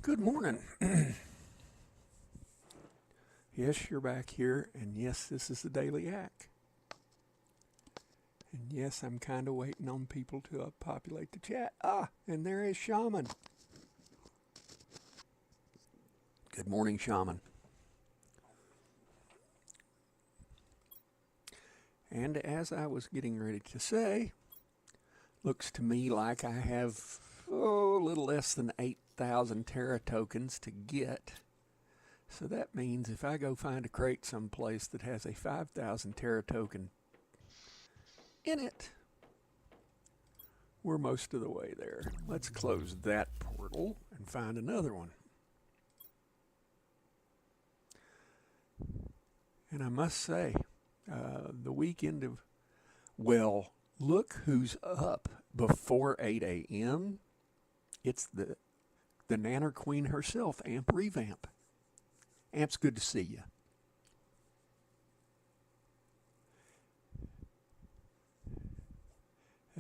Good morning. Yes, you're back here, and yes, this is the Daily Act. And yes, I'm kind of waiting on people to populate the chat. And there is Shaman. Good morning, Shaman. And as I was getting ready to say, looks to me like I have a little less than 8,000 Terra tokens to get. So that means if I go find a crate someplace that has a 5,000 Terra token in it, we're most of the way there. Let's close that portal and find another one. And I must say, the weekend of, well, look who's up before 8 a.m. It's the Nanner Queen herself, Amp Revamp. Amp's good to see you.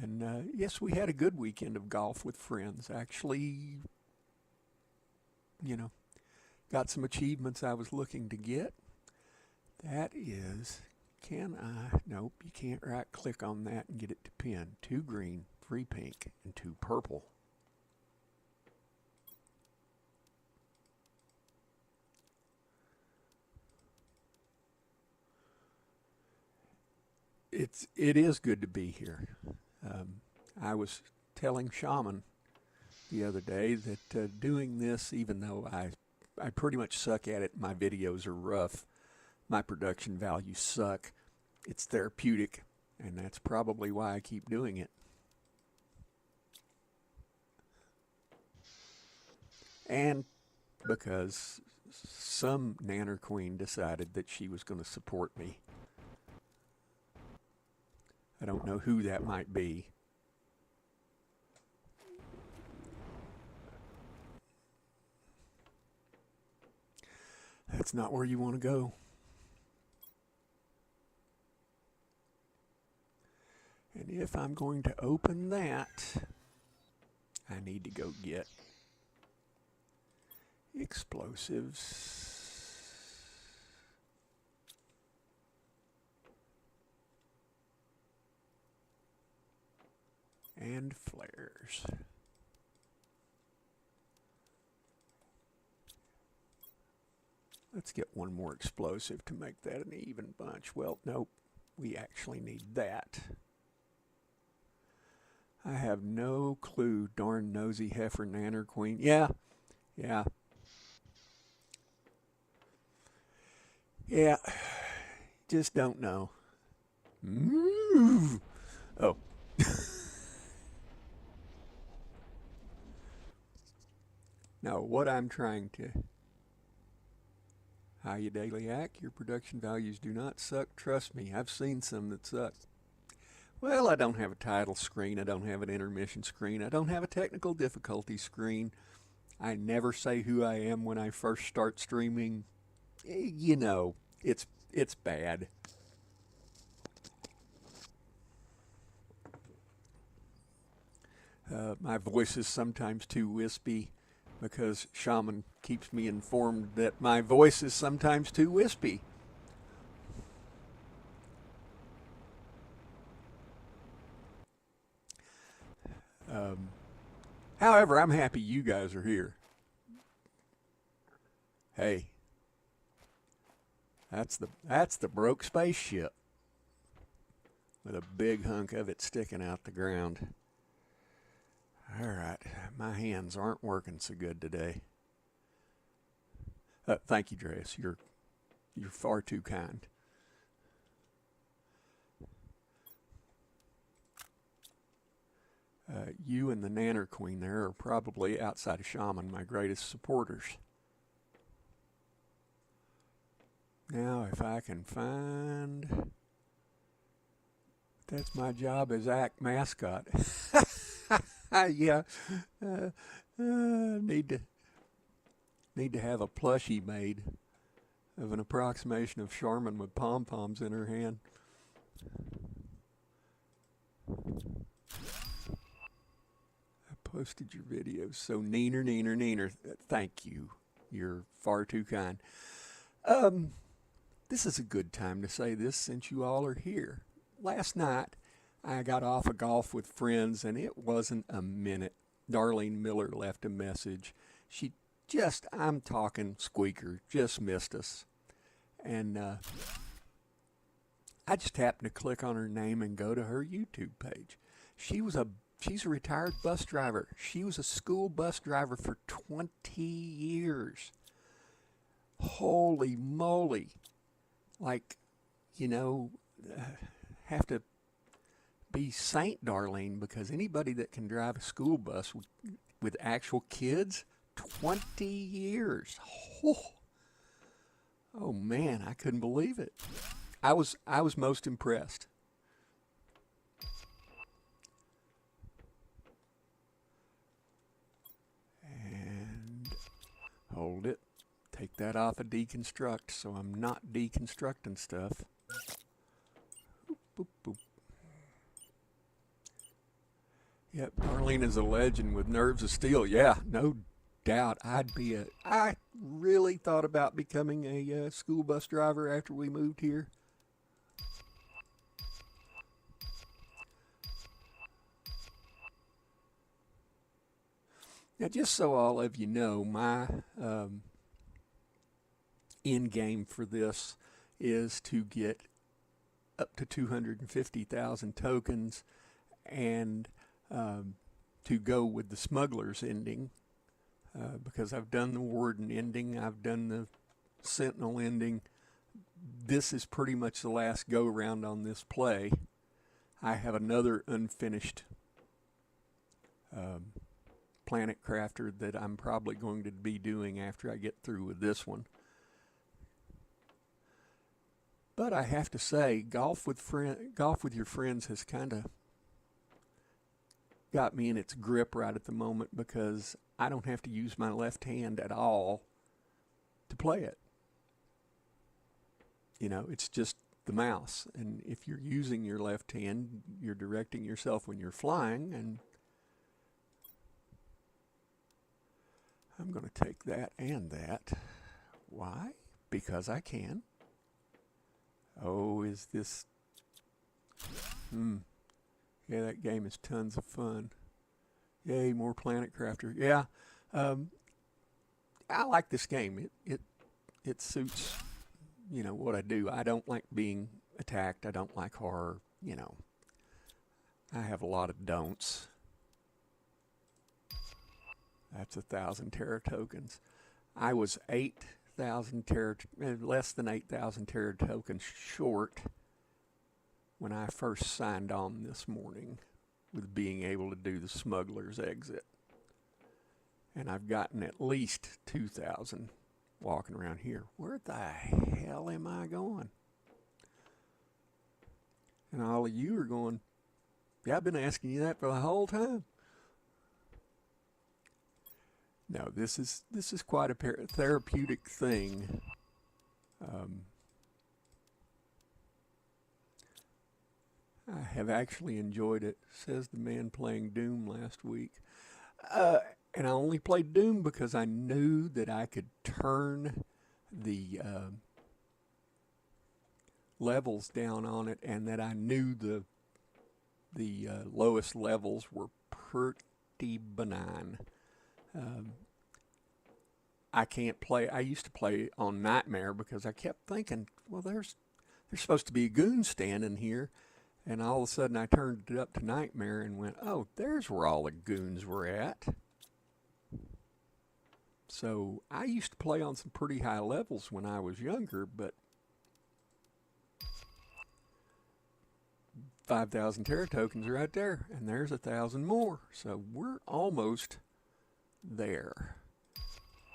And yes, we had a good weekend of golf with friends. Actually, got some achievements I was looking to get. That is, nope, you can't right click on that and get it to pin. 2 green, 3 pink, and 2 purple. It is good to be here. I was telling Shaman the other day that doing this, even though I pretty much suck at it, my videos are rough, my production values suck, it's therapeutic, and that's probably why I keep doing it. And because some Nanner Queen decided that she was going to support me. I don't know who that might be. That's not where you want to go. And if I'm going to open that, I need to go get explosives. And flares. Let's get one more explosive to make that an even bunch. Well, nope, we actually need that. I have no clue, darn nosy heifer Nanner Queen. Yeah. Just don't know. Move. Oh. No, what I'm trying to... Hi, you Daily Act. Your production values do not suck. Trust me, I've seen some that suck. Well, I don't have a title screen. I don't have an intermission screen. I don't have a technical difficulty screen. I never say who I am when I first start streaming. It's bad. My voice is sometimes too wispy because Shaman keeps me informed that my voice is sometimes too wispy. However, I'm happy you guys are here. Hey, that's the broke spaceship with a big hunk of it sticking out the ground. All right, my hands aren't working so good today. Thank you, Dreas. You're far too kind. You and the Nanner Queen there are probably, outside of Shaman, my greatest supporters. Now, if I can find... That's my job as ACT mascot. Yeah. Need to have a plushie made of an approximation of Charmin with pom-poms in her hand. posted your videos. So neener, neener, neener. Thank you. You're far too kind. This is a good time to say this since you all are here. Last night, I got off of golf with friends, and it wasn't a minute. Darlene Miller left a message. She just, I'm talking squeaker, just missed us. And I just happened to click on her name and go to her YouTube page. She's a retired bus driver. She was a school bus driver for 20 years. Holy moly. Like, you know, have to be Saint Darlene, because anybody that can drive a school bus with actual kids, 20 years. Oh man, I couldn't believe it. I was most impressed. And hold it. Take that off of deconstruct so I'm not deconstructing stuff. Boop, boop, boop. Yep, Darlene is a legend with nerves of steel. Yeah, no doubt. I really thought about becoming a school bus driver after we moved here. Now, just so all of you know, my end game for this is to get up to 250,000 tokens and to go with the Smuggler's ending, because I've done the Warden ending, I've done the Sentinel ending. This is pretty much the last go round on this play. I have another unfinished Planet Crafter that I'm probably going to be doing after I get through with this one. But I have to say, golf with your friends has kind of got me in its grip right at the moment, because I don't have to use my left hand at all to play it. You know, it's just the mouse. And if you're using your left hand, you're directing yourself when you're flying. And I'm going to take that and that. Why? Because I can. Oh, is this... Yeah, that game is tons of fun. Yay, more Planet Crafter. Yeah, I like this game. It suits, you know, what I do. I don't like being attacked. I don't like horror. You know, I have a lot of don'ts. That's 1,000 Terra tokens. I was 8,000 Terra, less than 8,000 Terra tokens short when I first signed on this morning with being able to do the Smuggler's exit. And I've gotten at least 2,000 walking around here. Where the hell am I going? And all of you are going, yeah, I've been asking you that for the whole time. No, this is quite a therapeutic thing. I have actually enjoyed it, says the man playing Doom last week. And I only played Doom because I knew that I could turn the levels down on it, and that I knew the lowest levels were pretty benign. I can't play. I used to play on Nightmare because I kept thinking, well, there's supposed to be a goon standing here. And all of a sudden I turned it up to Nightmare and went, oh, there's where all the goons were at. So I used to play on some pretty high levels when I was younger, but 5,000 Terra tokens right there, and there's 1,000 more. So we're almost there.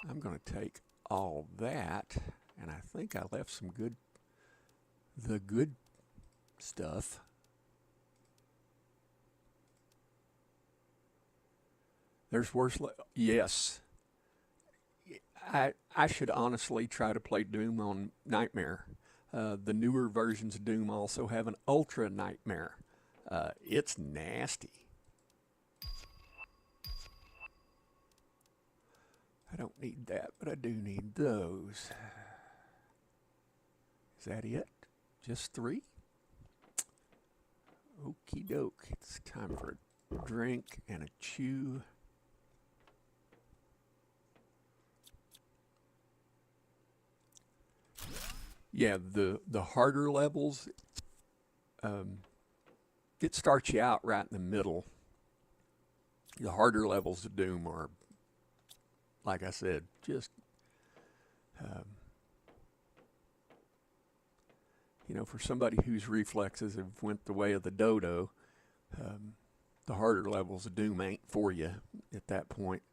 I'm going to take all that, and I think I left some the good stuff. There's worse. Yes. I should honestly try to play Doom on Nightmare. The newer versions of Doom also have an Ultra Nightmare. It's nasty. I don't need that, but I do need those. Is that it? Just 3? Okie doke. It's time for a drink and a chew. Yeah, the harder levels, it starts you out right in the middle. The harder levels of Doom are, like I said, just, for somebody whose reflexes have went the way of the dodo, the harder levels of Doom ain't for you at that point.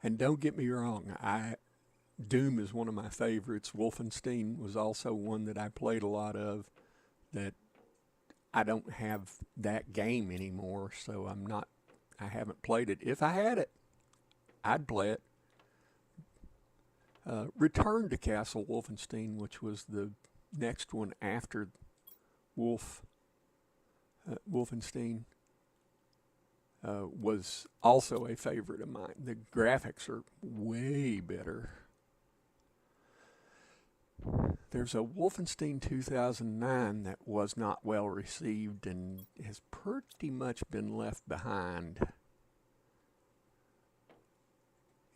And don't get me wrong, Doom is one of my favorites. Wolfenstein was also one that I played a lot of. That I don't have that game anymore, so I haven't played it. If I had it, I'd play it. Return to Castle Wolfenstein, which was the next one after Wolfenstein. Was also a favorite of mine. The graphics are way better. There's a Wolfenstein 2009 that was not well received and has pretty much been left behind.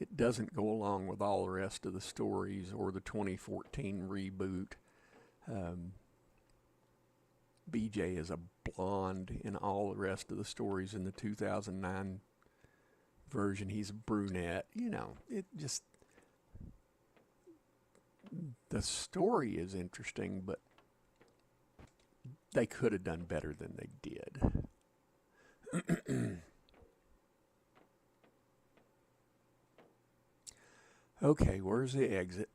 It doesn't go along with all the rest of the stories or the 2014 reboot. BJ is a blonde in all the rest of the stories. In the 2009 version, he's a brunette. It just... The story is interesting, but they could have done better than they did. Okay, where's the exit?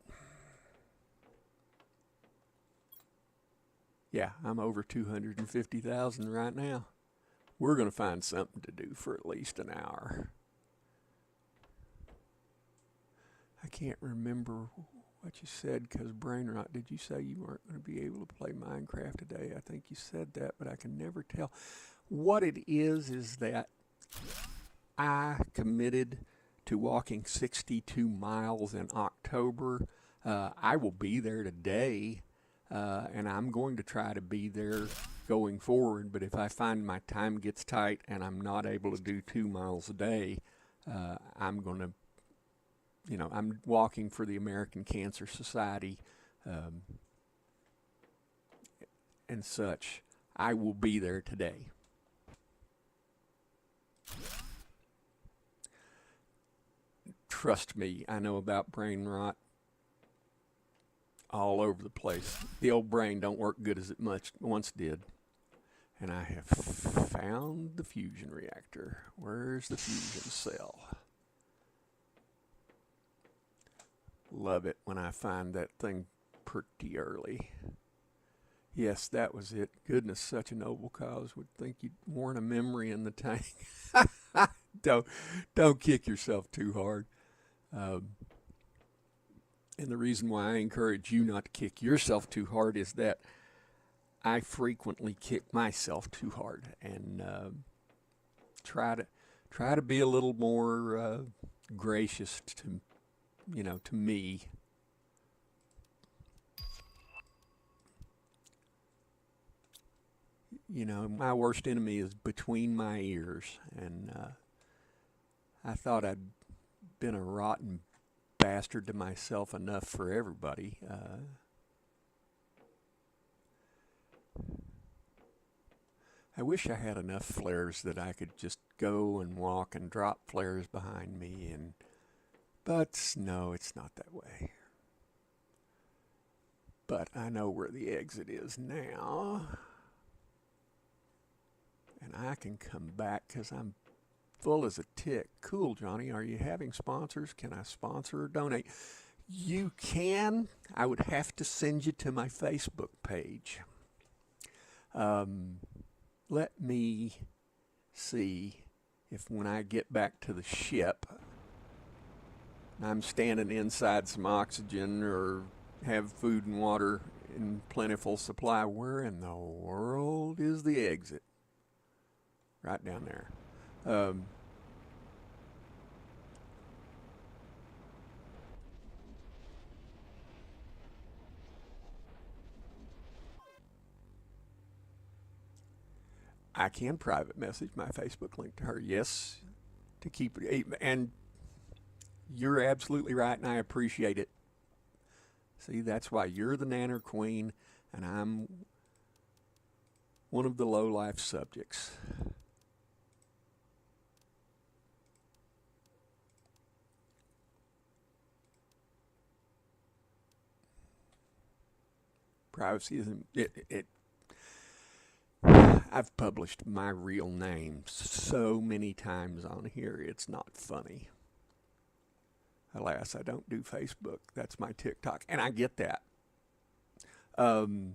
Yeah, I'm over 250,000 right now. We're going to find something to do for at least an hour. I can't remember what you said, because Brainrot, did you say you weren't going to be able to play Minecraft today? I think you said that, but I can never tell. What it is that I committed to walking 62 miles in October. I will be there today. And I'm going to try to be there going forward, but if I find my time gets tight and I'm not able to do 2 miles a day, I'm going to, I'm walking for the American Cancer Society and such. I will be there today. Trust me, I know about brain rot all over the place. The old brain don't work good as it once did. And I have found the fusion reactor. Where's the fusion cell? Love it when I find that thing pretty early. Yes, that was it. Goodness, such a noble cause. Would think you'd worn a memory in the tank. Don't kick yourself too hard. And the reason why I encourage you not to kick yourself too hard is that I frequently kick myself too hard, and try to be a little more gracious to me. My worst enemy is between my ears, and I thought I'd been a rotten bastard to myself enough for everybody. I wish I had enough flares that I could just go and walk and drop flares behind me, but no, it's not that way. But I know where the exit is now, and I can come back because I'm full as a tick. Cool, Johnny. Are you having sponsors? Can I sponsor or donate? You can. I would have to send you to my Facebook page. Let me see if when I get back to the ship, I'm standing inside some oxygen or have food and water in plentiful supply. Where in the world is the exit? Right down there. I can private message my Facebook link to her. Yes, to keep it. And you're absolutely right, and I appreciate it. See, that's why you're the nanner queen, and I'm one of the low-life subjects. Privacy isn't it. I've published my real name so many times on here, it's not funny. Alas, I don't do Facebook. That's my TikTok, and I get that. I'll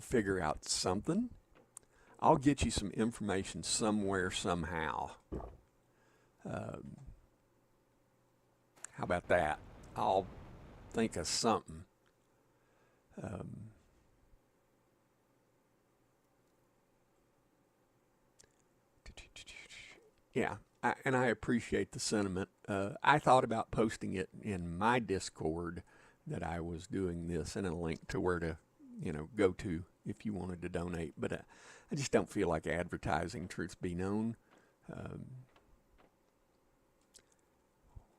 figure out something. I'll get you some information somewhere, somehow. How about that? I'll think of something. Yeah, and I appreciate the sentiment. I thought about posting it in my Discord that I was doing this, and a link to where to, go to if you wanted to donate. But I just don't feel like advertising, truth be known.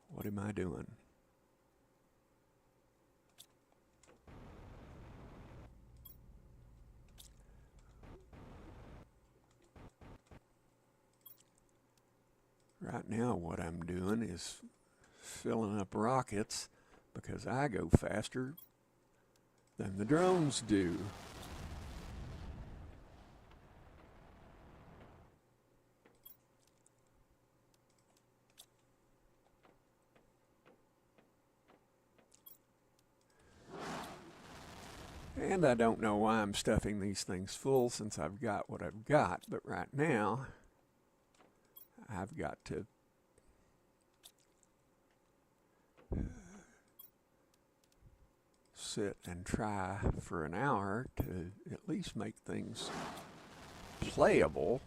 What am I doing? Right now, what I'm doing is filling up rockets because I go faster than the drones do. And I don't know why I'm stuffing these things full since I've got what I've got, but right now I've got to sit and try for an hour to at least make things playable.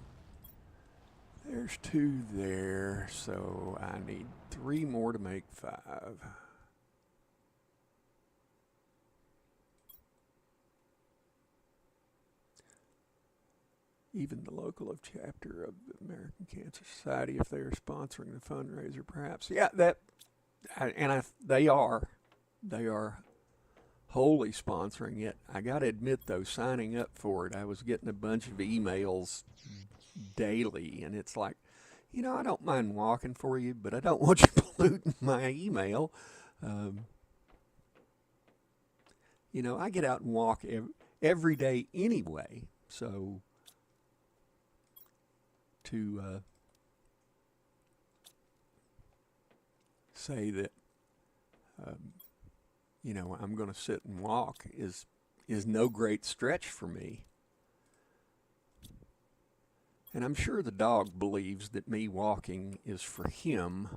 There's 2 there, so I need 3 more to make 5. Even the local chapter of the American Cancer Society, if they are sponsoring the fundraiser, perhaps. Yeah, they are wholly sponsoring it. I got to admit, though, signing up for it, I was getting a bunch of emails daily, and it's like, I don't mind walking for you, but I don't want you polluting my email. I get out and walk every day anyway, so to say that I'm going to sit and walk is no great stretch for me. And I'm sure the dog believes that me walking is for him.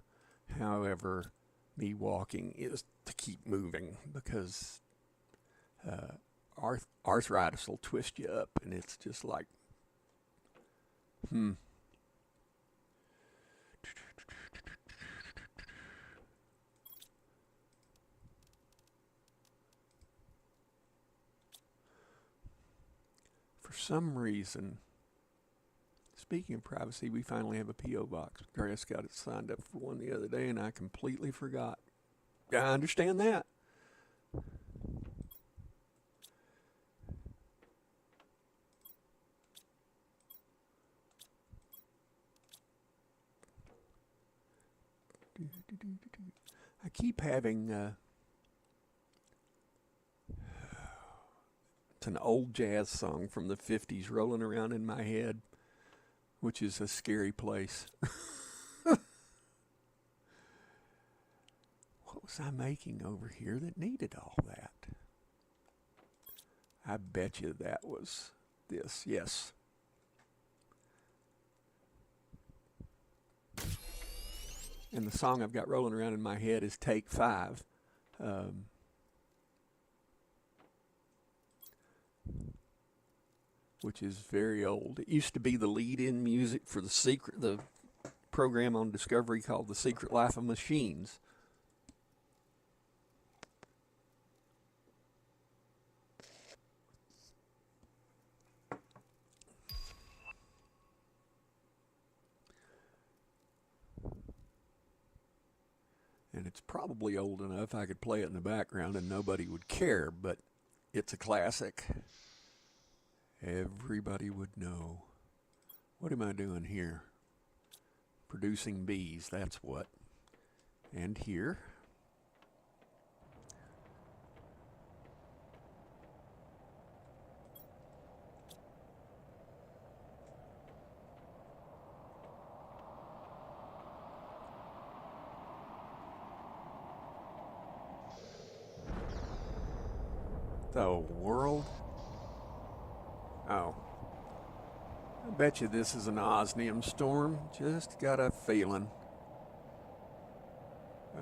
However, me walking is to keep moving because arthritis will twist you up, and it's just like, For some reason, speaking of privacy, we finally have a P.O. box. Grace got it signed up for one the other day, and I completely forgot. I understand that. I keep having it's an old jazz song from the 50s rolling around in my head, which is a scary place. What was I making over here that needed all that? I bet you that was this. Yes. And the song I've got rolling around in my head is Take Five. Which is very old. It used to be the lead-in music for the program on Discovery called The Secret Life of Machines. And it's probably old enough I could play it in the background and nobody would care, but it's a classic. Everybody would know. What am I doing here? Producing bees, that's what. And here. The world? Oh. I bet you this is an osmium storm. Just got a feeling.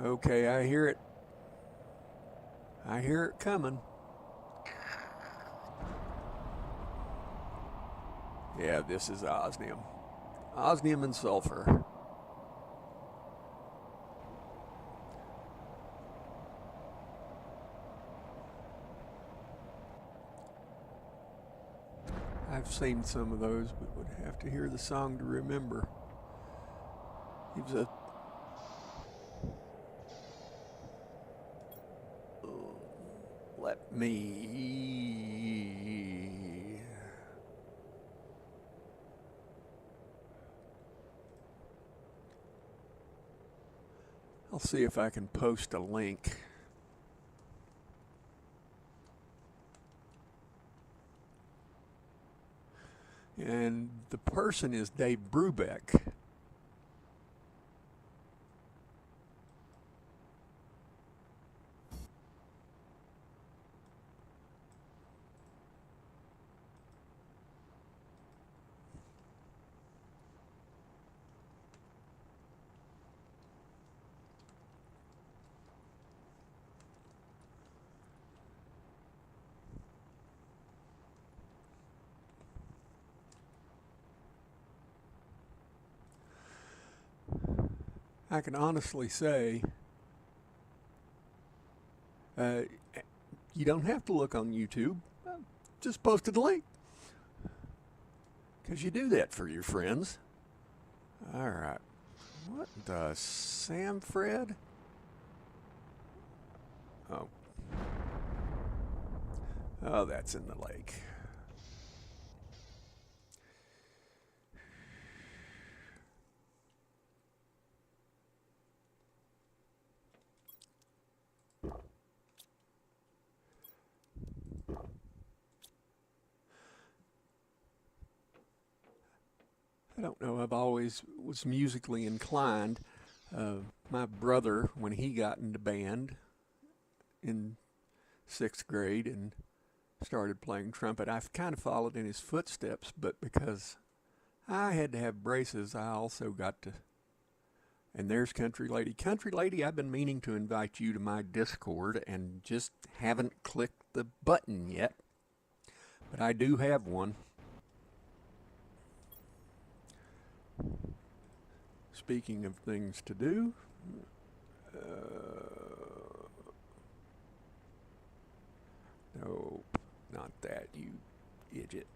Okay, I hear it. I hear it coming. Yeah, this is osmium. Osmium and sulfur. I've seen some of those, but would have to hear the song to remember. It was a let me I'll see if I can post a link. And the person is Dave Brubeck. I can honestly say you don't have to look on YouTube. Just posted a link. Because you do that for your friends. All right. What does Sam Fred? Oh. Oh, that's in the lake. I don't know, I've always was musically inclined. My brother, when he got into band in 6th grade and started playing trumpet, I've kind of followed in his footsteps, but because I had to have braces, I also got to, and there's Country Lady. Country Lady, I've been meaning to invite you to my Discord and just haven't clicked the button yet, but I do have one. Speaking of things to do, nope, not that, you idiot.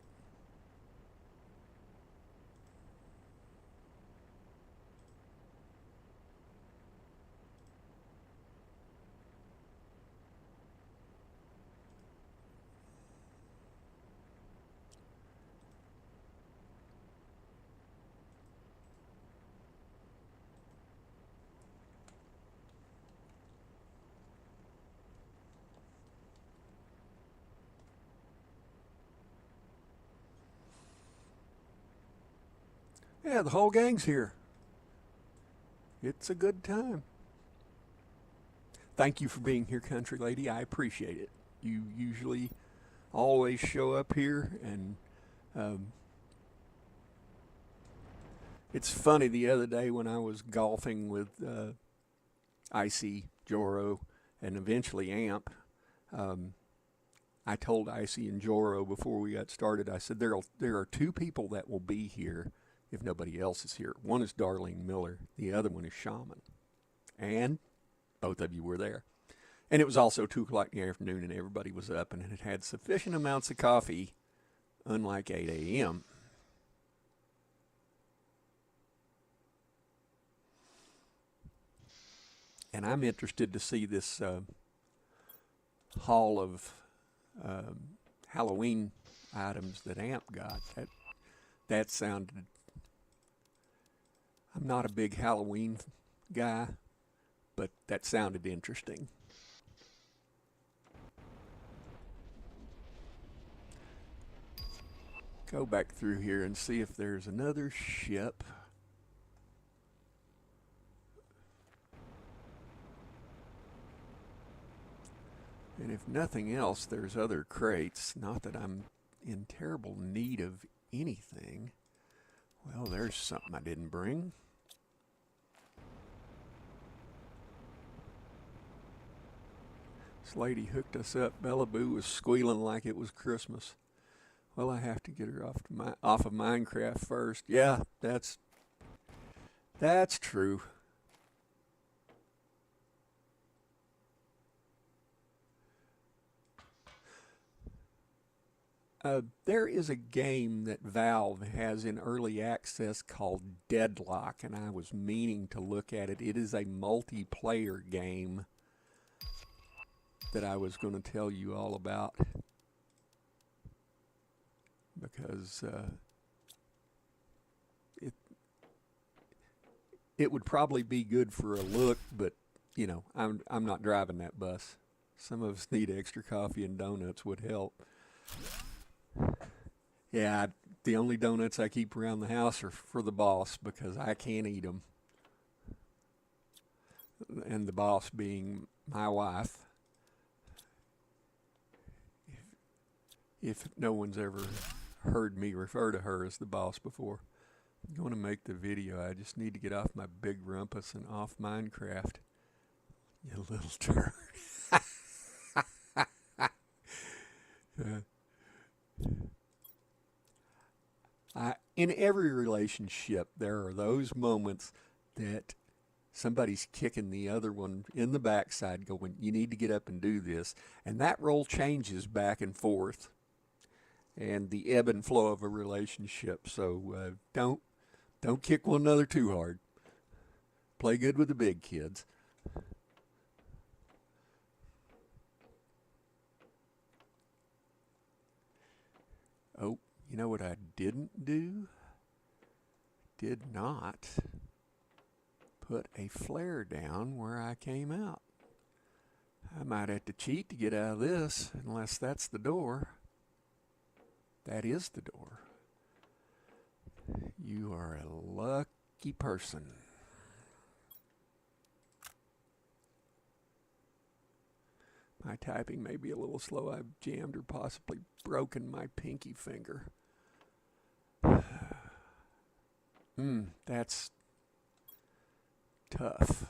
Yeah, the whole gang's here. It's a good time. Thank you for being here, Country Lady. I appreciate it. You usually always show up here, and It's funny, the other day when I was golfing with Icy, Joro, and eventually Amp, um, I told Icy and Joro before we got started, I said, there are two people that will be here if nobody else is here. One is Darlene Miller. The other one is Shaman. And both of you were there. And it was also 2 o'clock in the afternoon and everybody was up and had had sufficient amounts of coffee, unlike 8 a.m. And I'm interested to see this haul of Halloween items that Amp got. That sounded... I'm not a big Halloween guy, but that sounded interesting. Go back through here and see if there's another ship. And if nothing else, there's other crates. Not that I'm in terrible need of anything. Well, there's something I didn't bring. This lady hooked us up. Bella Boo was squealing like it was Christmas. Well, I have to get her off of Minecraft first. Yeah, that's true. There is a game that Valve has in early access called Deadlock, and I was meaning to look at it. It is a multiplayer game that I was going to tell you all about because it would probably be good for a look, but you know, I'm not driving that bus. Some of us need extra coffee and donuts would help. Yeah, the only donuts I keep around the house are for the boss because I can't eat them. And the boss being my wife. If no one's ever heard me refer to her as the boss before. I'm going to make the video. I just need to get off my big rumpus and off Minecraft. You little turd. In every relationship, there are those moments that somebody's kicking the other one in the backside going, you need to get up and do this. And that role changes back and forth. And the ebb and flow of a relationship. So don't kick one another too hard. Play good with the big kids. Oh, you know what I didn't do? Did not put a flare down where I came out. I might have to cheat to get out of this, unless that's the door. That is the door. You are a lucky person. My typing may be a little slow. I've jammed or possibly broken my pinky finger. That's tough.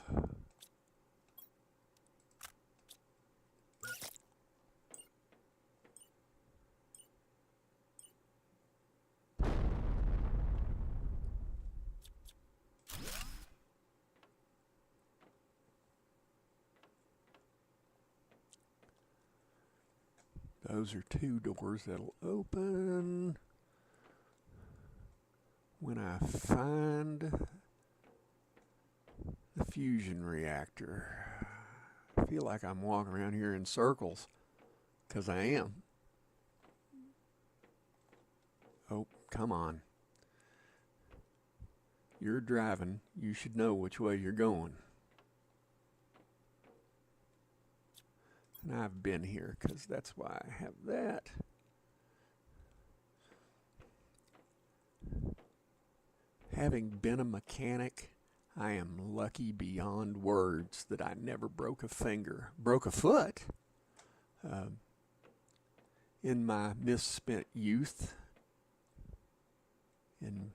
Those are 2 doors that'll open when I find the fusion reactor. I feel like I'm walking around here in circles, because I am. Oh, come on. You're driving. You should know which way you're going. And I've been here because that's why I have that. Having been a mechanic, I am lucky beyond words that I never broke a finger. Broke a foot in my misspent youth. And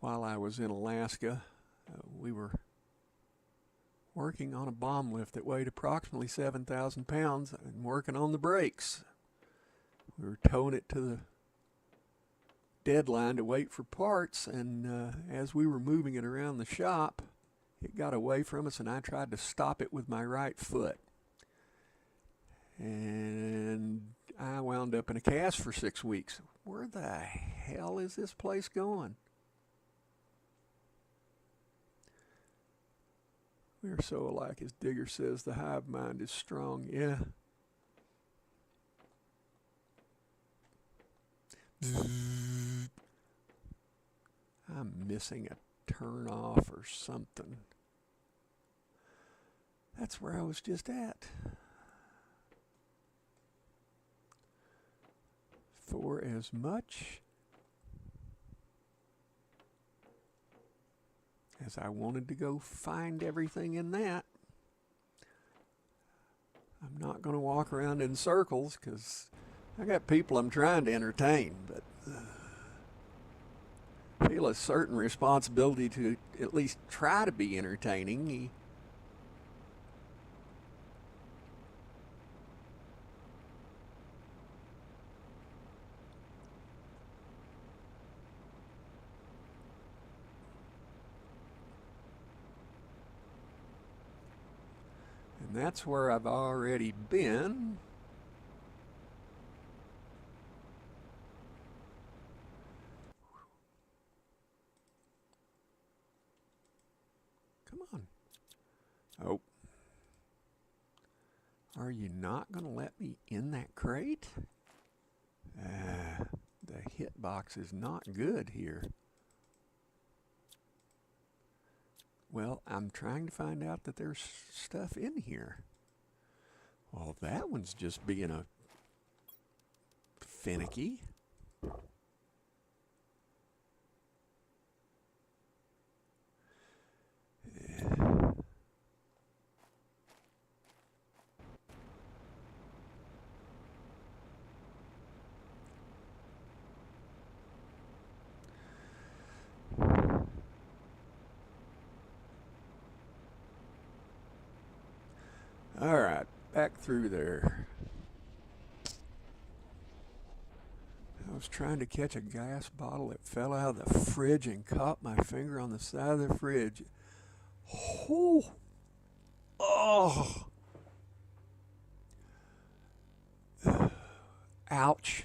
while I was in Alaska, we were working on a bomb lift that weighed approximately 7,000 pounds and working on the brakes. We were towing it to the deadline to wait for parts, and as we were moving it around the shop, it got away from us, and I tried to stop it with my right foot. And I wound up in a cast for 6 weeks. Where the hell is this place going? We are so alike, as Digger says, the hive mind is strong. Yeah. I'm missing a turn off or something. That's where I was just at. For as much as I wanted to go find everything in that, I'm not going to walk around in circles because I got people I'm trying to entertain, but I feel a certain responsibility to at least try to be entertaining. And that's where I've already been. Come on. Oh. Are you not going to let me in that crate? The hitbox is not good here. Well, I'm trying to find out that there's stuff in here. Well, that one's just being a finicky. All right, back through there. I was trying to catch a gas bottle that fell out of the fridge and caught my finger on the side of the fridge. Oh! Oh! Ouch.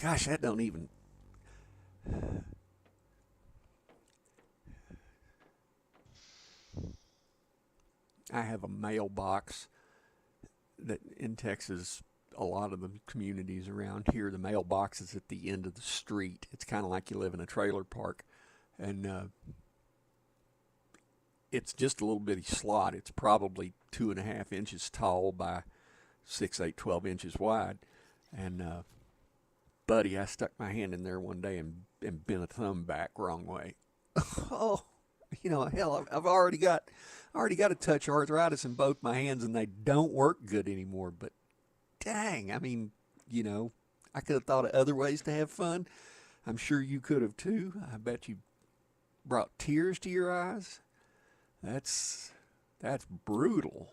Gosh, that don't even... I have a mailbox that in Texas, a lot of the communities around here, the mailbox is at the end of the street. It's kind of like you live in a trailer park. And it's just a little bitty slot. It's probably 2.5 inches tall by 6, 8, 12 inches wide. And buddy, I stuck my hand in there one day and bent a thumb back wrong way. Oh, you know, hell, I've already got a touch arthritis in both my hands, and they don't work good anymore. But dang, I mean, you know, I could have thought of other ways to have fun. I'm sure you could have too. I bet you brought tears to your eyes. That's brutal.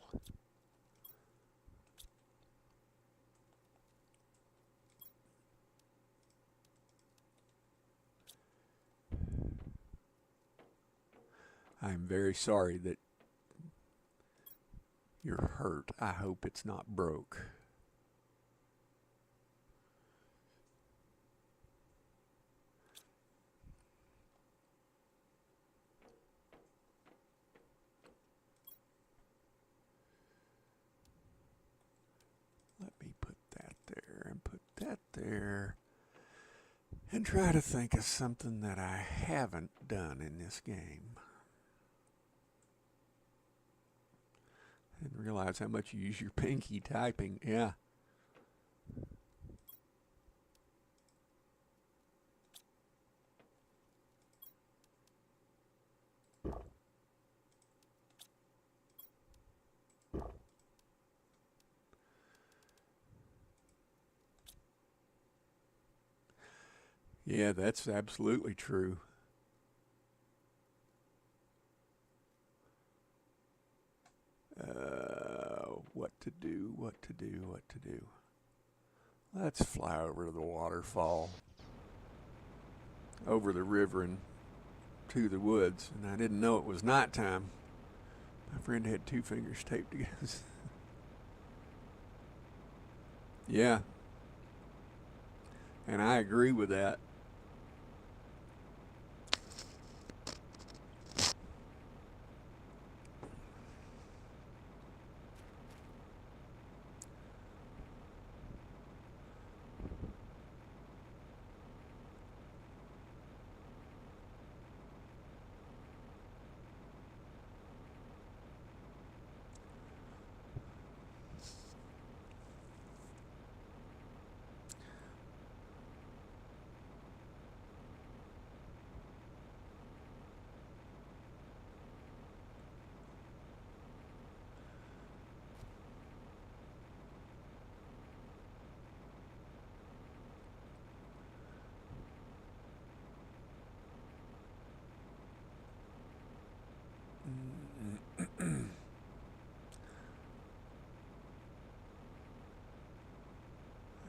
I'm very sorry that you're hurt. I hope it's not broke. Let me put that there and put that there. And try to think of something that I haven't done in this game. And realize how much you use your pinky typing. Yeah. Yeah, that's absolutely true. what to do, what to do, what to do. Let's fly over to the waterfall, over the river and to the woods. And I didn't know it was nighttime. My friend had two fingers taped together. Yeah. And I agree with that.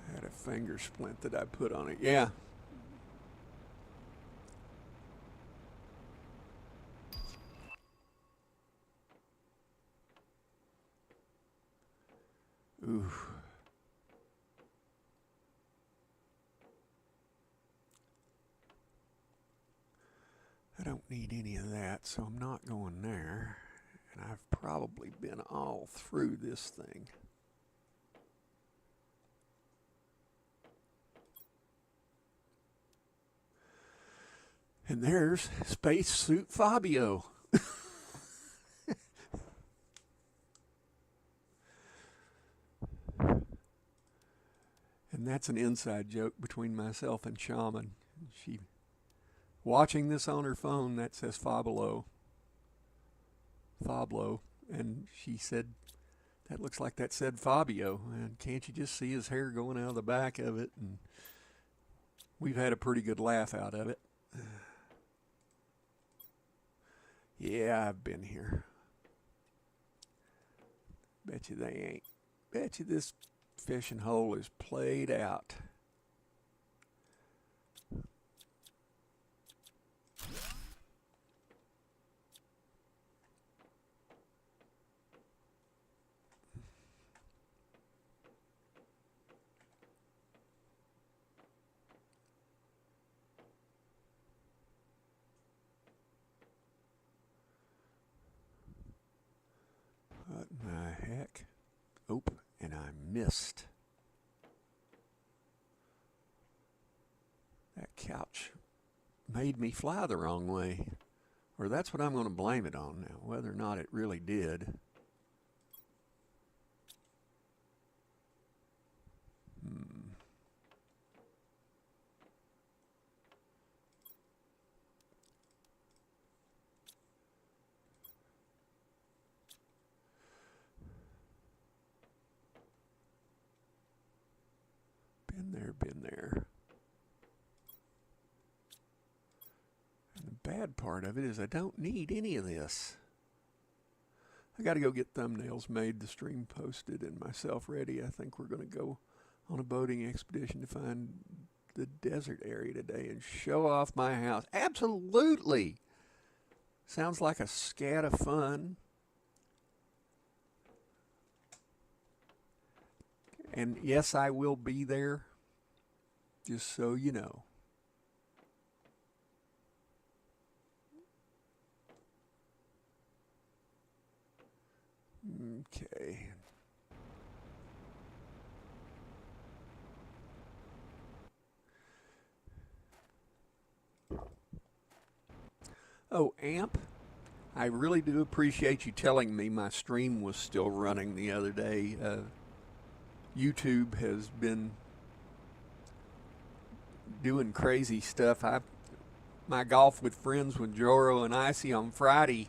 I had a finger splint that I put on it. Yeah. Ooh. I don't need any of that, so I'm not going there. And I've probably been all through this thing. And there's Spacesuit Fabio. And that's an inside joke between myself and Shaman. She watching this on her phone, that says Fablo. And she said, that looks like that said Fabio. And can't you just see his hair going out of the back of it? And we've had a pretty good laugh out of it. Yeah, I've been here. Bet you they ain't. Bet you this fishing hole is played out. What in the heck? Oop, and I missed. That couch made me fly the wrong way. Or that's what I'm going to blame it on now, whether or not it really did. Been there. And the bad part of it is I don't need any of this. I got to go get thumbnails made, the stream posted, and myself ready. I think we're going to go on a boating expedition to find the desert area today and show off my house. Absolutely! Sounds like a scat of fun. And yes, I will be there, just so you know. Okay. Oh, AMP, I really do appreciate you telling me my stream was still running the other day. YouTube has been doing crazy stuff. My golf with friends with Joro and Icy on Friday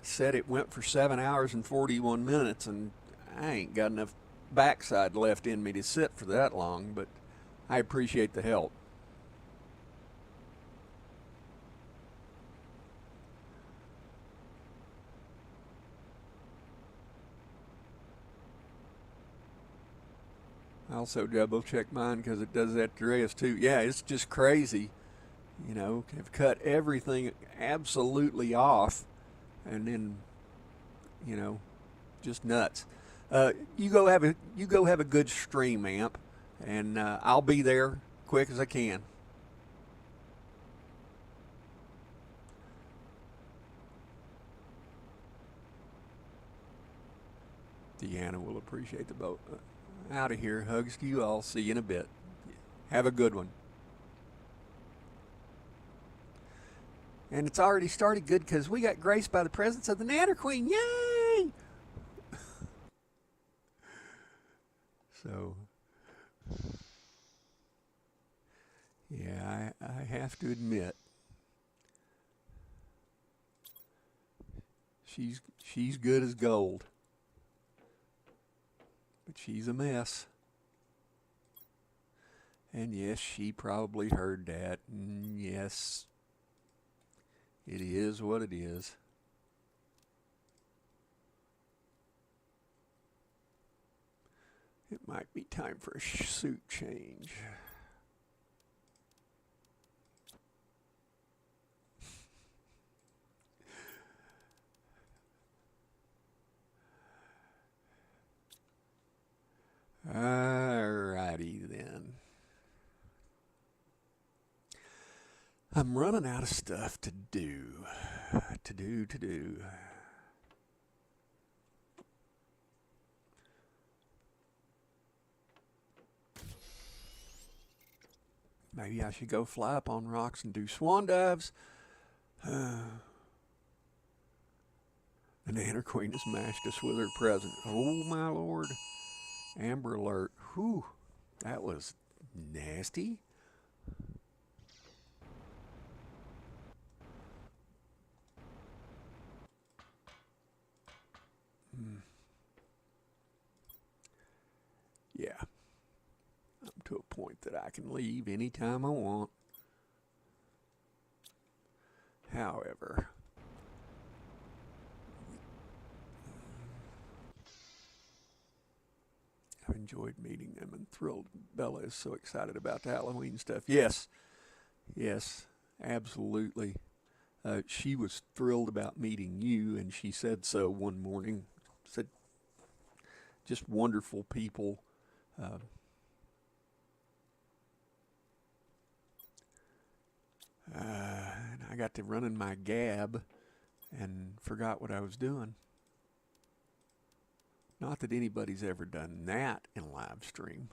said it went for 7 hours and 41 minutes, and I ain't got enough backside left in me to sit for that long, but I appreciate the help. I also double check mine because it does that to Reyes too. Yeah, it's just crazy. You know, have cut everything absolutely off, and then, you know, just nuts. You go have a good stream, Amp, and I'll be there quick as I can. Deanna will appreciate the boat. Out of here. Hugs to you all. See you in a bit. Have a good one. And it's already started good because we got graced by the presence of the Nanner Queen. Yay! So, yeah, I have to admit, she's good as gold, but she's a mess. And yes, she probably heard that. And yes, it is what it is. It might be time for a suit change. Alrighty then. I'm running out of stuff to do. To do. Maybe I should go fly up on rocks and do swan dives. The Nanner Queen has mashed us with her present. Oh my lord. Amber alert. Whew. That was nasty. Yeah. I'm to a point that I can leave anytime I want. However, I've enjoyed meeting them and thrilled. Bella is so excited about the Halloween stuff. Yes, yes, absolutely. She was thrilled about meeting you, and she said so one morning. Said, just wonderful people. Uh, and I got to running my gab and forgot what I was doing. Not that anybody's ever done that in a live stream.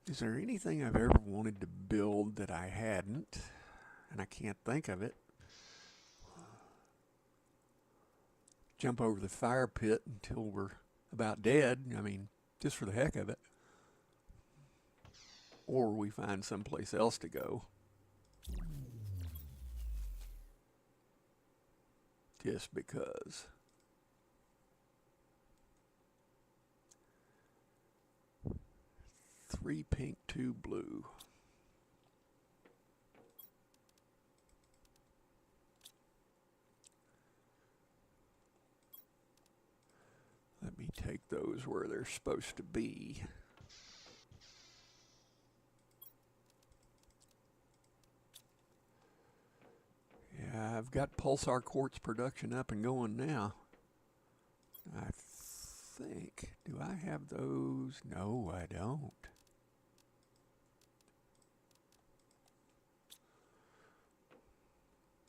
Is there anything I've ever wanted to build that I hadn't? And I can't think of it. Jump over the fire pit until we're about dead. I mean, just for the heck of it. Or we find someplace else to go. Just because. Three pink, two blue. Let me take those where they're supposed to be. Yeah, I've got Pulsar Quartz production up and going now. I think. Do I have those? No, I don't.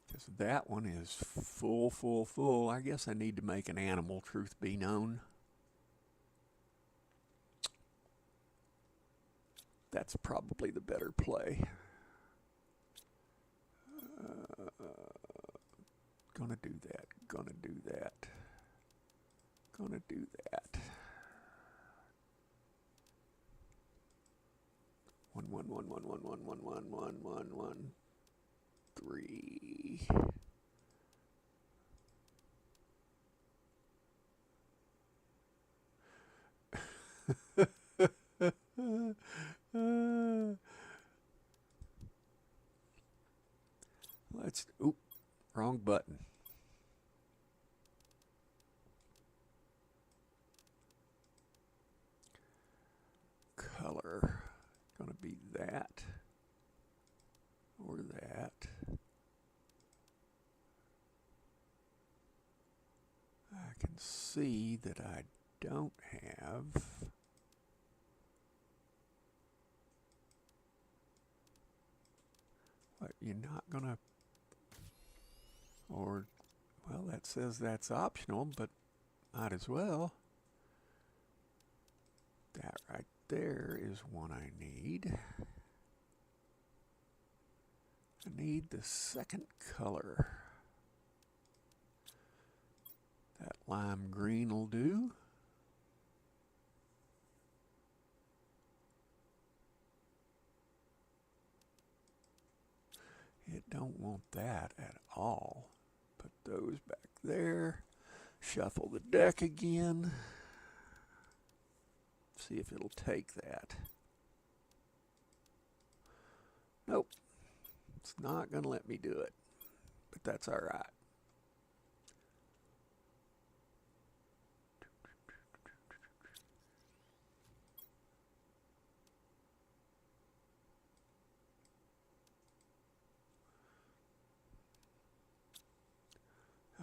Because that one is full. I guess I need to make an animal, truth be known. That's probably the better play. Gonna do that. Gonna do that. Gonna do that. 1 1 1 1 1 1 1 1 1 1 3. Let's. Oop, wrong button. can see that I don't have what you're not gonna, or well, that says that's optional, but might as well. That right there is one I need. I need the second color. That lime green will do. It don't want that at all. Put those back there. Shuffle the deck again. See if it'll take that. Nope. It's not going to let me do it. But that's all right.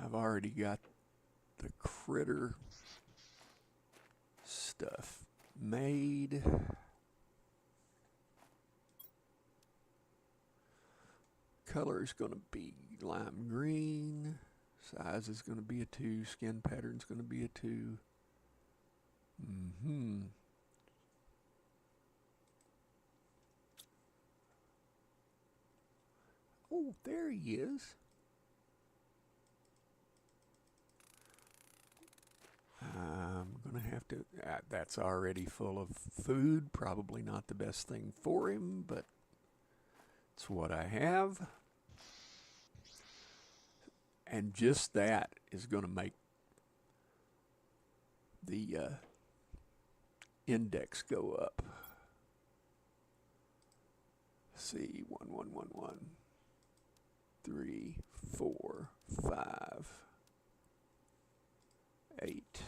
I've already got the critter stuff made. Color is going to be lime green. Size is going to be a 2. Skin pattern is going to be a 2. Oh, there he is. I'm going to have to, that's already full of food. Probably not the best thing for him, but it's what I have. And just that is going to make the index go up. See, 1, 1, 1, 1, 3, 4, 5, 8.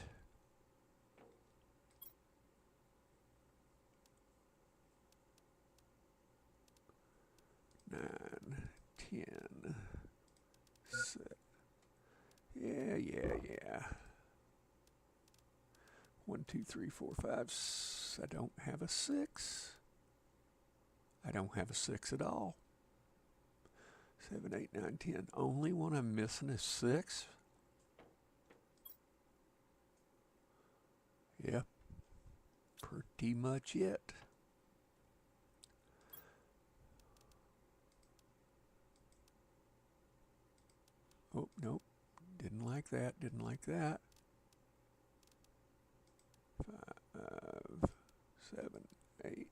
9, 10. Yeah. 1, 2, 3, 4, 5. I don't have a 6. I don't have a 6 at all. 7, 8, 9, 10. Only one I'm missing is 6. Yeah, pretty much it. Oh, nope. Didn't like that. Didn't like that. 5, 7, 8,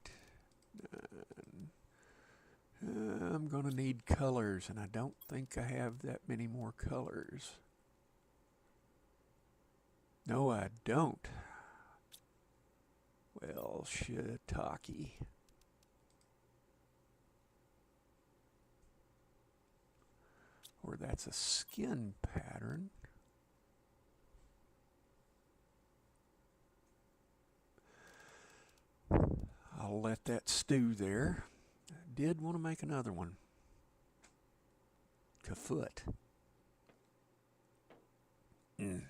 9. I'm going to need colors, and I don't think I have that many more colors. No, I don't. Well, shiitake. Or that's a skin pattern. I'll let that stew there. I did want to make another one. Kaput. And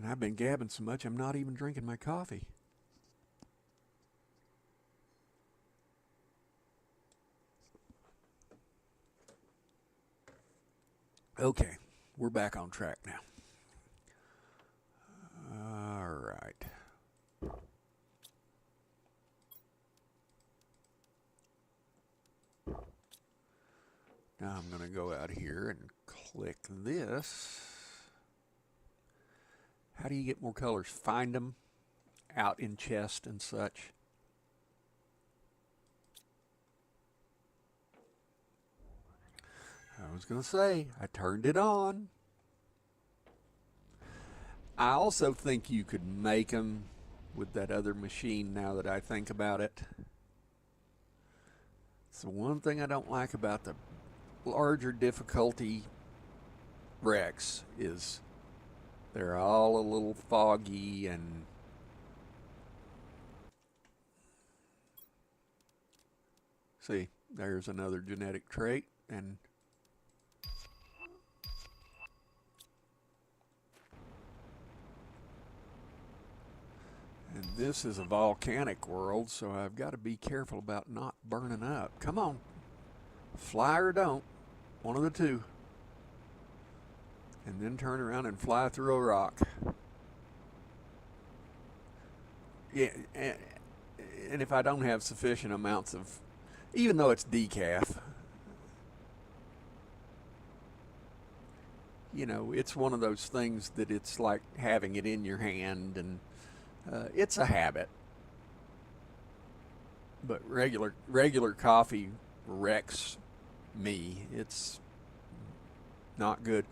I've been gabbing so much I'm not even drinking my coffee. Okay, we're back on track now. All right. Now I'm going to go out here and click this. How do you get more colors? Find them out in chest and such. I was going to say, I turned it on. I also think you could make them with that other machine now that I think about it. It's the one thing I don't like about the larger difficulty wrecks is they're all a little foggy and see, there's another genetic trait and And this is a volcanic world, so I've got to be careful about not burning up. Come on. Fly or don't. One of the two. And then turn around and fly through a rock. Yeah, and if I don't have sufficient amounts of, even though it's decaf, you know, it's one of those things that it's like having it in your hand, and it's a habit. But regular coffee wrecks me. It's not good.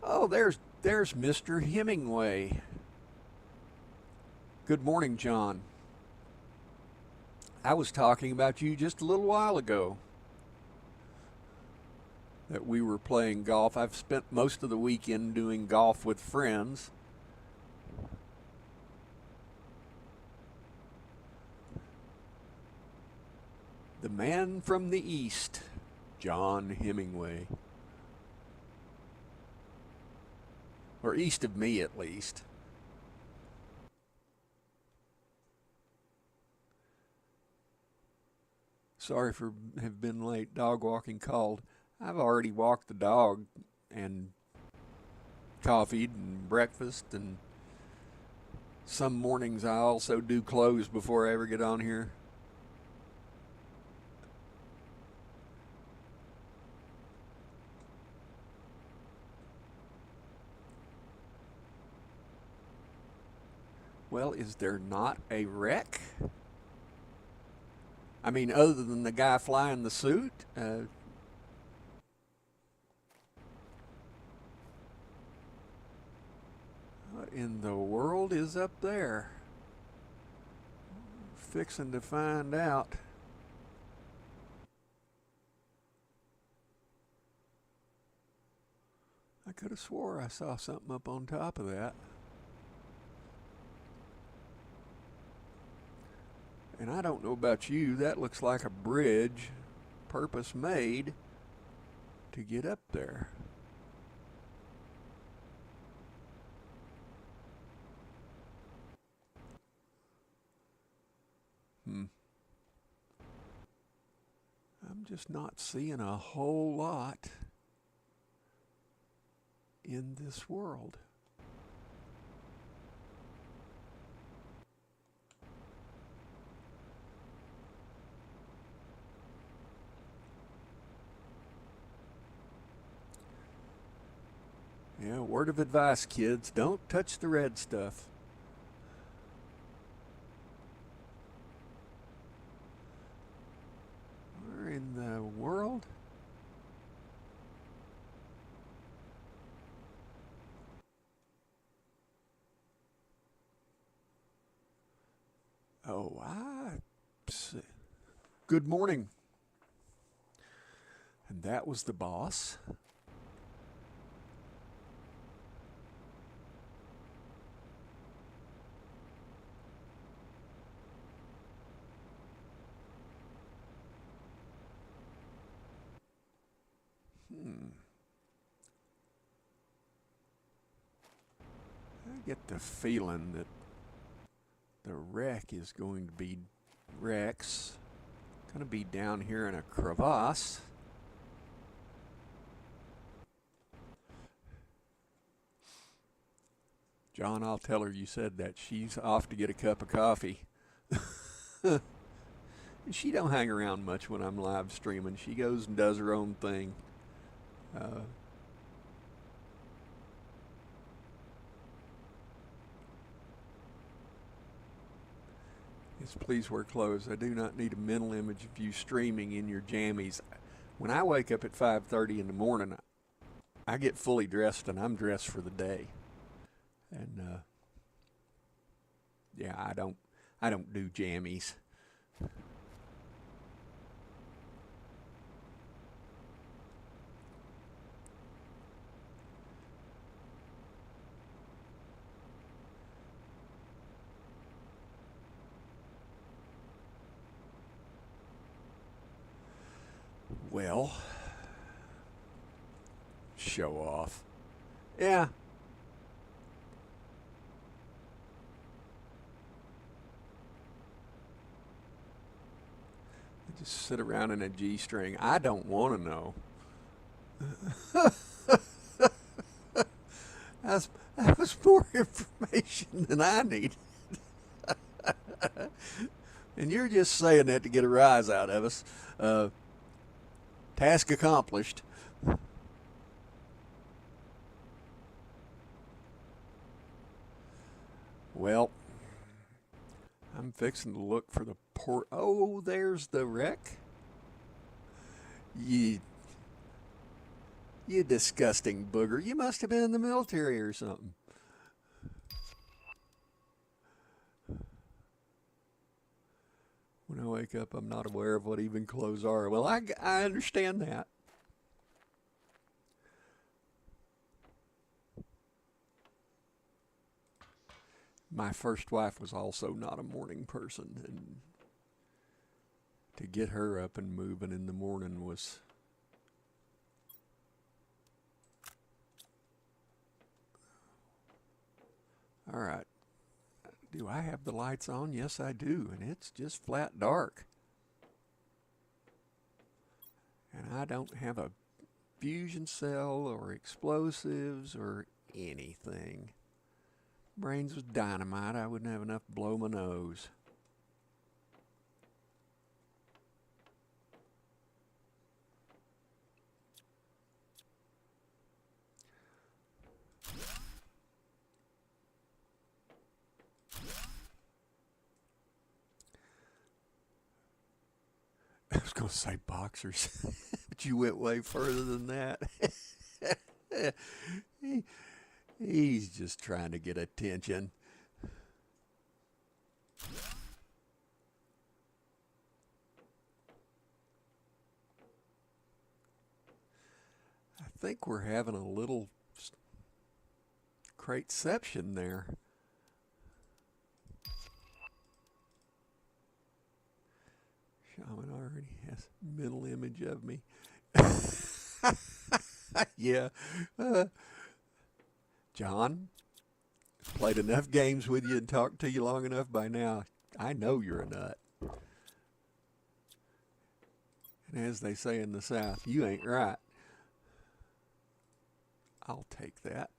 Oh, there's Mr. Hemingway. Good morning, John. I was talking about you just a little while ago, that we were playing golf. I've spent most of the weekend doing golf with friends. The man from the East, John Hemingway. Or east of me, at least. Sorry for have been late. Dog walking called. I've already walked the dog and coffeeed and breakfast, and some mornings I also do clothes before I ever get on here. Well, is there not a wreck? I mean, other than the guy flying the suit? What in the world is up there? Fixing to find out. I could have swore I saw something up on top of that. And I don't know about you, that looks like a bridge purpose made to get up there. I'm just not seeing a whole lot in this world. Yeah, word of advice, kids, don't touch the red stuff. Where in the world? Oh, I see. Good morning. And that was the boss. I get the feeling that the wreck is going to be Rex. Going to be down here in a crevasse. John, I'll tell her you said that. She's off to get a cup of coffee. She don't hang around much when I'm live streaming. She goes and does her own thing. Yes, please wear clothes. I do not need a mental image of you streaming in your jammies. When I wake up at 5:30 in the morning, I get fully dressed and I'm dressed for the day. And yeah, I don't do jammies. Well, show off. Yeah. Just sit around in a G-string. I don't want to know. That was more information than I needed. And you're just saying that to get a rise out of us. Task accomplished. Well, I'm fixing to look for the port. Oh, there's the wreck. You disgusting booger. You must have been in the military or something. When I wake up, I'm not aware of what even clothes are. Well, I understand that. My first wife was also not a morning person, and to get her up and moving in the morning was all right. Do I have the lights on? Yes, I do, and it's just flat dark. And I don't have a fusion cell or explosives or anything. Brains was dynamite. I wouldn't have enough to blow my nose. I was going to say boxers, but you went way further than that. He's just trying to get attention. I think we're having a little crateception there. Shaman already has a mental image of me. Yeah. John, played enough games with you and talked to you long enough by now. I know you're a nut. And as they say in the South, you ain't right. I'll take that.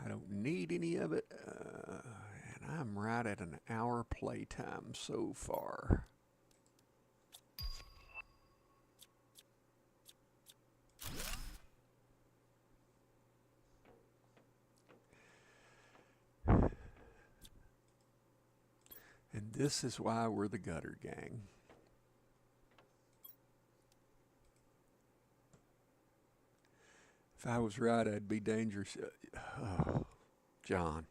I don't need any of it. And I'm right at an hour playtime so far. And this is why we're the gutter gang. If I was right, I'd be dangerous. Oh, John.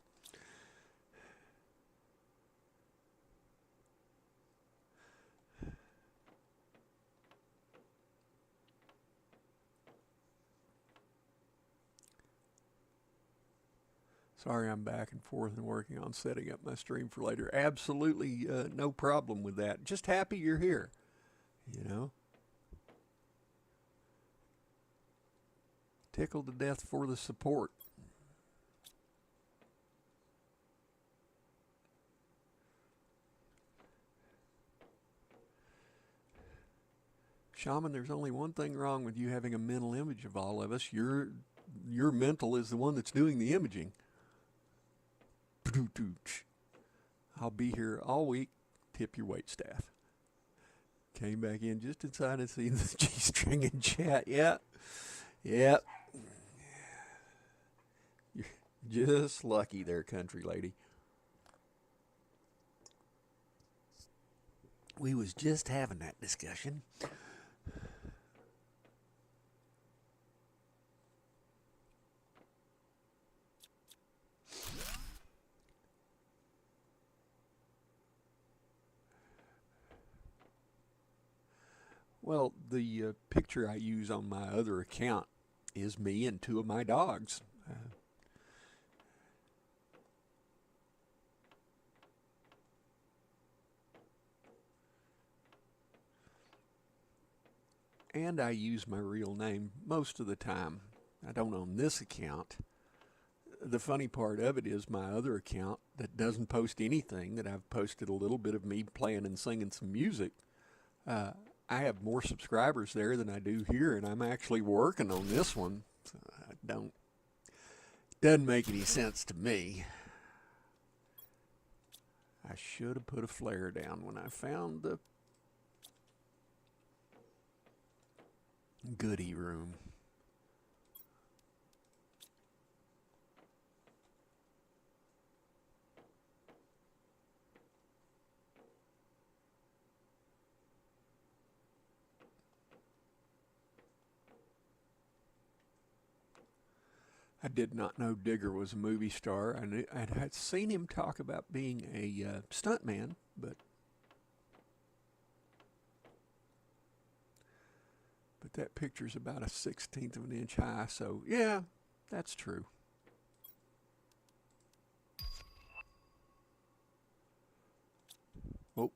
Sorry, I'm back and forth and working on setting up my stream for later. Absolutely no problem with that. Just happy you're here, you know. Tickled to death for the support. Shaman, there's only one thing wrong with you having a mental image of all of us. Your mental is the one that's doing the imaging. I'll be here all week. Tip your wait staff. Came back in just in time to see the G-string in chat. Yep. Yep. You're just lucky there, country lady. We was just having that discussion. Well, the picture I use on my other account is me and two of my dogs. And I use my real name most of the time. I don't on this account. the funny part of it is my other account that doesn't post anything, that I've posted a little bit of me playing and singing some music. I have more subscribers there than I do here, and I'm actually working on this one. So doesn't make any sense to me. I should have put a flare down when I found the goodie room. I did not know Digger was a movie star. I had seen him talk about being a stuntman, but that picture's about a 1/16 of an inch high, so yeah, that's true. Oh,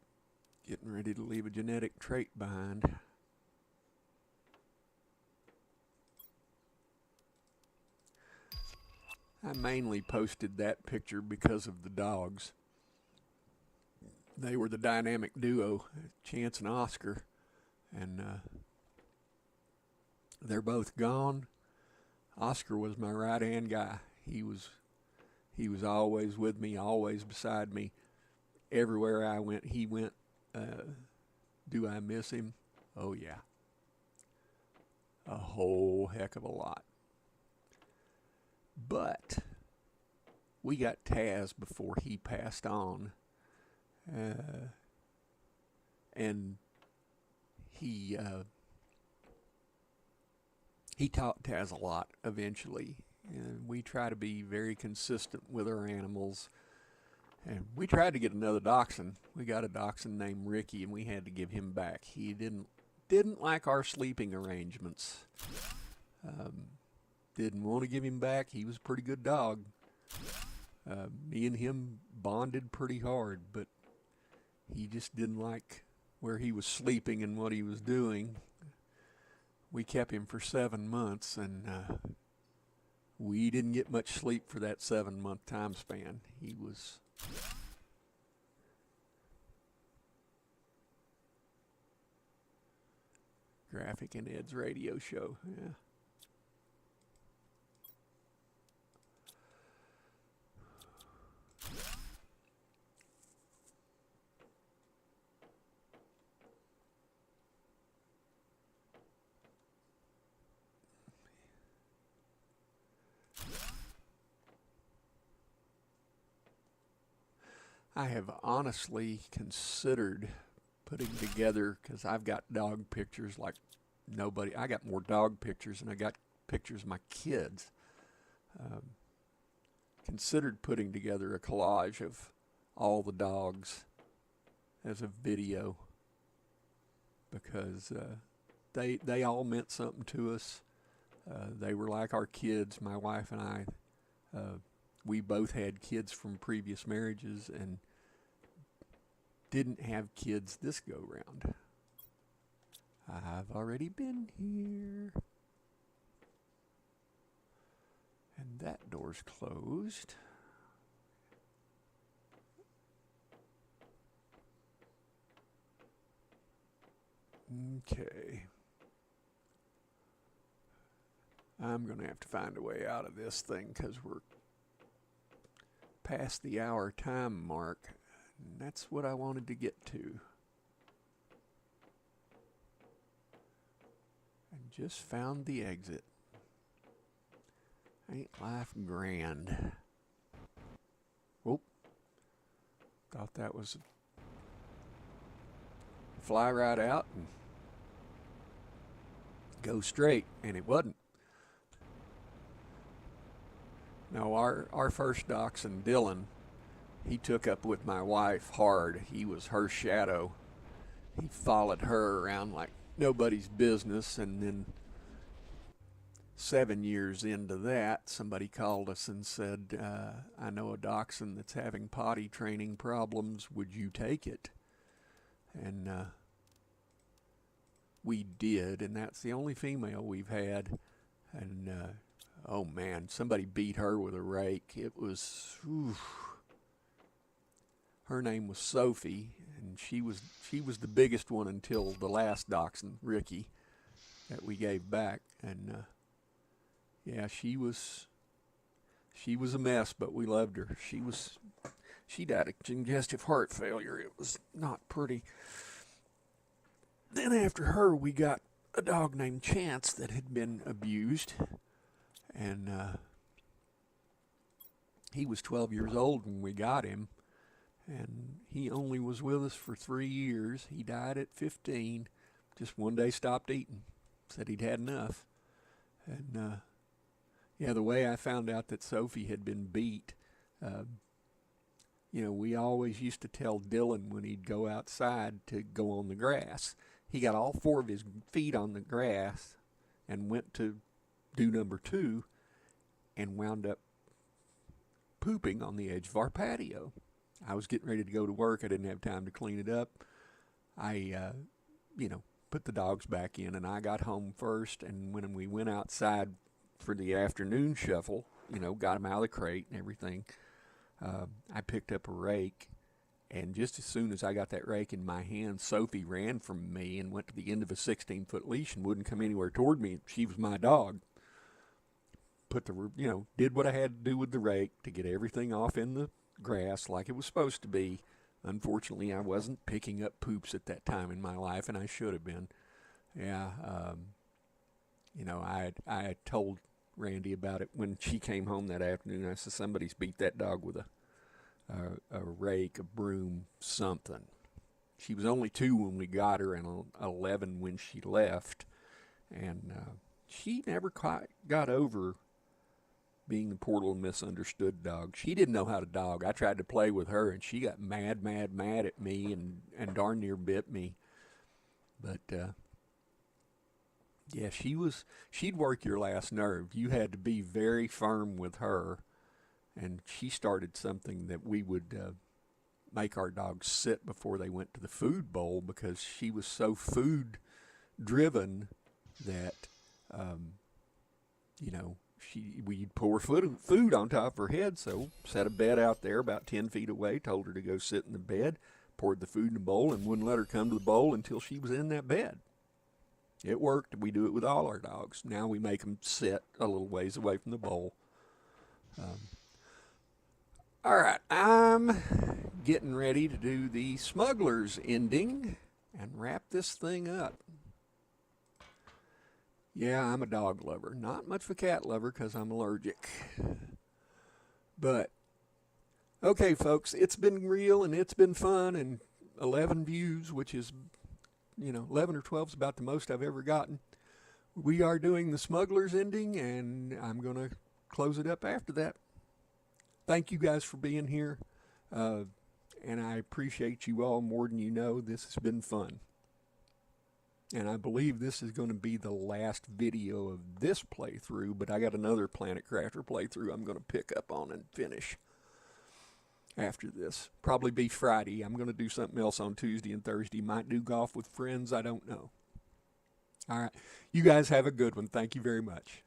getting ready to leave a genetic trait behind. I mainly posted that picture because of the dogs. They were the dynamic duo, Chance and Oscar, and they're both gone. Oscar was my right-hand guy. He was always with me, always beside me. Everywhere I went, he went. Do I miss him? Oh yeah, a whole heck of a lot. But we got Taz before he passed on, and he taught Taz a lot eventually. And we try to be very consistent with our animals. And we tried to get another dachshund. We got a dachshund named Ricky, and we had to give him back. He didn't like our sleeping arrangements. Didn't want to give him back. He was a pretty good dog. Me and him bonded pretty hard, but he just didn't like where he was sleeping and what he was doing. We kept him for 7 months, and we didn't get much sleep for that 7-month time span. He was Graphic and Ed's radio show. Yeah. I have honestly considered putting together, because I've got dog pictures like nobody. I got more dog pictures than I got pictures of my kids. Considered putting together a collage of all the dogs as a video, because they all meant something to us. They were like our kids. My wife and I, we both had kids from previous marriages and didn't have kids this go round. I've already been here. And that door's closed. Okay. I'm going to have to find a way out of this thing because we're past the hour time mark. And that's what I wanted to get to. And just found the exit. Ain't life grand? Whoop. Thought that was fly right out and go straight, and it wasn't. No, our first dachshund, Dylan, he took up with my wife hard. He was her shadow. He followed her around like nobody's business, and then 7 years into that, somebody called us and said, I know a dachshund that's having potty training problems. Would you take it? And we did, and that's the only female we've had. And Oh man, somebody beat her with a rake. It was, oof. Her name was Sophie, and she was the biggest one until the last dachshund, Ricky, that we gave back. And yeah, she was a mess, but we loved her. She died of congestive heart failure. It was not pretty. Then after her, we got a dog named Chance that had been abused, and he was 12 years old when we got him, and he only was with us for 3 years. He died at 15. Just one day stopped eating. Said he'd had enough. And yeah, the way I found out that Sophie had been beat, we always used to tell Dylan when he'd go outside to go on the grass. He got all 4 of his feet on the grass and went to do number 2 and wound up pooping on the edge of our patio. I was getting ready to go to work. I didn't have time to clean it up. I, put the dogs back in, and I got home first. And when we went outside for the afternoon shuffle, got them out of the crate and everything, I picked up a rake. And just as soon as I got that rake in my hand, Sophie ran from me and went to the end of a 16-foot leash and wouldn't come anywhere toward me. She was my dog. Did what I had to do with the rake to get everything off in the grass like it was supposed to be. Unfortunately, I wasn't picking up poops at that time in my life, and I should have been. Yeah, I had told Randy about it when she came home that afternoon. I said, somebody's beat that dog with a rake, a broom, something. She was only 2 when we got her and 11 when she left. And she never quite got over being the poor little misunderstood dog. She didn't know how to dog. I tried to play with her, and she got mad at me and darn near bit me. But, yeah, she'd work your last nerve. You had to be very firm with her. And she started something that we would make our dogs sit before they went to the food bowl, because she was so food driven that, we'd pour food on top of her head. So set a bed out there about 10 feet away, told her to go sit in the bed, poured the food in the bowl, and wouldn't let her come to the bowl until she was in that bed. It worked. We do it with all our dogs. Now we make them sit a little ways away from the bowl. All right, I'm getting ready to do the Smugglers ending and wrap this thing up. Yeah, I'm a dog lover. Not much of a cat lover because I'm allergic. But, okay, folks, it's been real and it's been fun, and 11 views, which is, 11 or 12 is about the most I've ever gotten. We are doing the Smugglers ending, and I'm going to close it up after that. Thank you guys for being here, and I appreciate you all more than you know. This has been fun, and I believe this is going to be the last video of this playthrough, but I got another Planet Crafter playthrough I'm going to pick up on and finish after this. Probably be Friday. I'm going to do something else on Tuesday and Thursday. Might do golf with friends. I don't know. All right. You guys have a good one. Thank you very much.